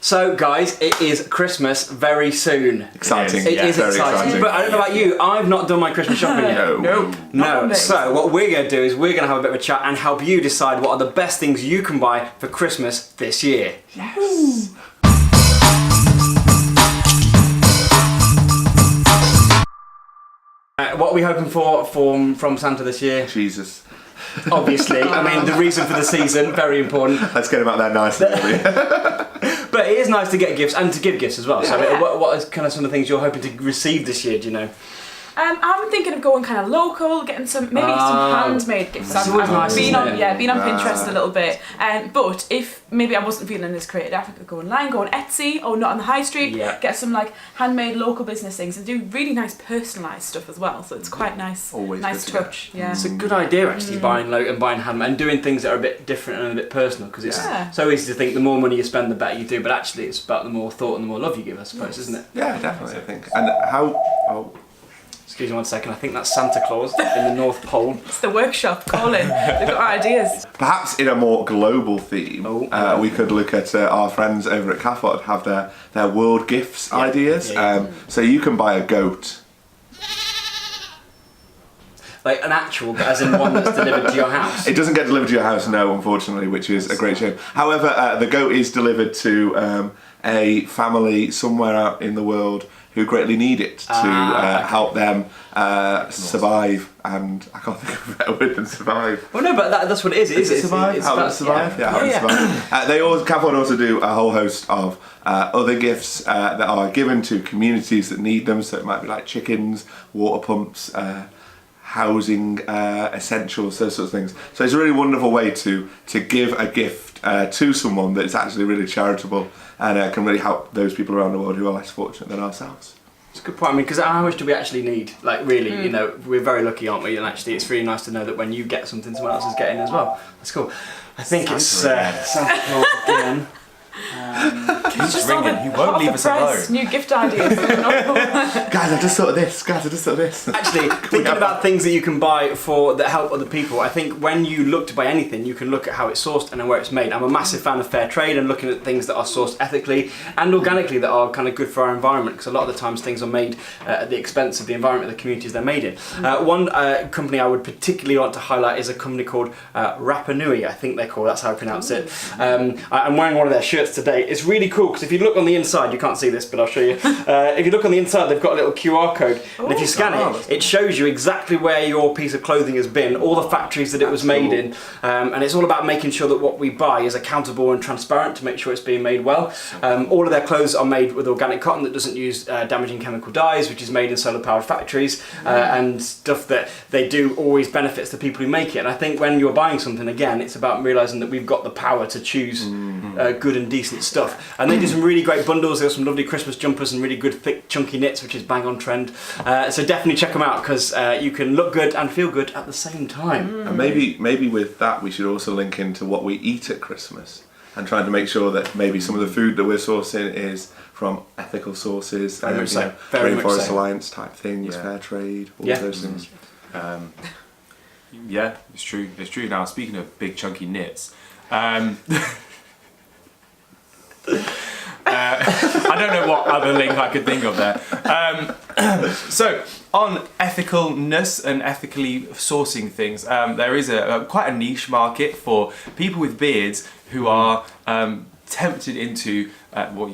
So, guys, it is Christmas very soon. Exciting. It is exciting. But I don't know about you, I've not done my Christmas shopping yet. No. So, what we're going to do is we're going to have a bit of a chat and help you decide what are the best things you can buy for Christmas this year. Yes. What are we hoping for from Santa this year? Jesus. Obviously. I mean, the reason for the season, very important. Let's get him out there nicely. But it is nice to get gifts and to give gifts as well. So what is kind of some of the things you're hoping to receive this year, do you know? I'm thinking of going kind of local, getting some handmade gifts. That's always nice, been on isn't it? been on Pinterest a little bit. But if maybe I wasn't feeling as creative, I could go online, go on Etsy or not on the high street, get some like handmade local business things and do really nice personalised stuff as well. So it's quite nice, Always nice touch. Yeah, it's a good idea actually, buying local and buying handmade and doing things that are a bit different and a bit personal, because it's so easy to think the more money you spend, the better you do. But actually, it's about the more thought and the more love you give, I suppose, isn't it? Yeah, definitely. I think. And how? Excuse me one second, I think that's Santa Claus in the North Pole. It's the workshop calling. They've got ideas. Perhaps in a more global theme, we could look at our friends over at CAFOD have their world gifts ideas. So you can buy a goat. Like an actual, as in one that's delivered to your house? It doesn't get delivered to your house, no, unfortunately, which is a great shame. However, the goat is delivered to a family somewhere out in the world who greatly need it to help them survive, and I can't think of a better word than survive. Well, no, but that's what it is. Is it survive? Help them survive? Yeah, help them survive. CAFOD also do a whole host of other gifts that are given to communities that need them, so it might be like chickens, water pumps, housing essentials, those sorts of things. So it's a really wonderful way to give a gift to someone that's actually really charitable and can really help those people around the world who are less fortunate than ourselves. It's a good point. I mean, because how much do we actually need? Like, really, you know, we're very lucky, aren't we? And actually, it's really nice to know that when you get something, someone else is getting as well. That's cool. I think it's Santa Claus again. He's ringing. He won't leave us alone. New gift ideas. Guys, I just thought of this. Actually, thinking about things that you can buy that help other people, I think when you look to buy anything, you can look at how it's sourced and where it's made. I'm a massive fan of fair trade and looking at things that are sourced ethically and organically that are kind of good for our environment, because a lot of the times things are made at the expense of the environment, the communities they're made in. One company I would particularly want to highlight is a company called Rapa Nui, I think they're called, that's how I pronounce it. I'm wearing one of their shirts today. It's really cool because if you look on the inside, you can't see this, but I'll show you. If you look on the inside, they've got a little QR code, and if you scan it, it shows you exactly where your piece of clothing has been, all the factories that it was made in, and it's all about making sure that what we buy is accountable and transparent to make sure it's being made well. All of their clothes are made with organic cotton that doesn't use damaging chemical dyes, which is made in solar-powered factories, and stuff that they do always benefits the people who make it. And I think when you're buying something, again, it's about realising that we've got the power to choose good and decent stuff. And they do some really great bundles. They have some lovely Christmas jumpers and really good thick chunky knits, which is bang on trend. So definitely check them out, because you can look good and feel good at the same time. And maybe with that we should also link into what we eat at Christmas and trying to make sure that maybe some of the food that we're sourcing is from ethical sources, Rainforest Alliance type things, fair trade, all of those things. Yeah, it's true. Now, speaking of big chunky knits, I don't know what other link I could think of there. So, on ethicalness and ethically sourcing things, there is quite a niche market for people with beards who are tempted into, and the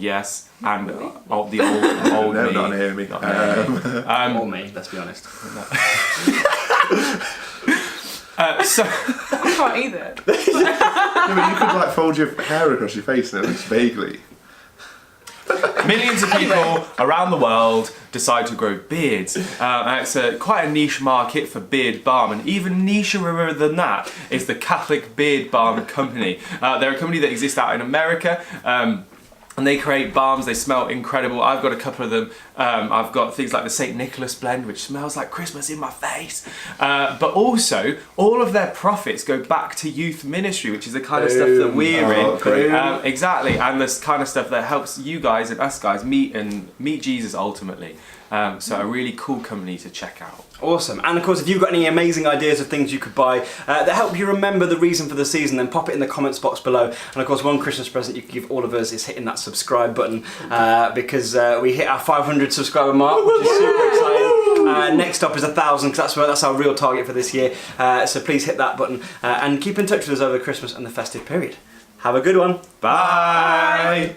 old No, me. not hearing me. Or me, let's be honest. So I can't either. No, but you could like fold your hair across your face and it looks vaguely. millions of people around the world decide to grow beards. And it's quite a niche market for beard balm, and even nicher than that is the Catholic Beard Balm Company. They're a company that exists out in America. And they create balms, they smell incredible. I've got a couple of them. I've got things like the St. Nicholas blend, which smells like Christmas in my face. But also, all of their profits go back to youth ministry, which is the kind of stuff that we're in. Exactly, and this kind of stuff that helps you guys and us guys meet Jesus ultimately. So a really cool company to check out. Awesome. And of course, if you've got any amazing ideas of things you could buy that help you remember the reason for the season, then pop it in the comments box below. And of course, one Christmas present you can give all of us is hitting that subscribe button because we hit our 500 subscriber mark, which is super exciting. Next up is 1,000 because that's our real target for this year. So please hit that button and keep in touch with us over Christmas and the festive period. Have a good one. Bye.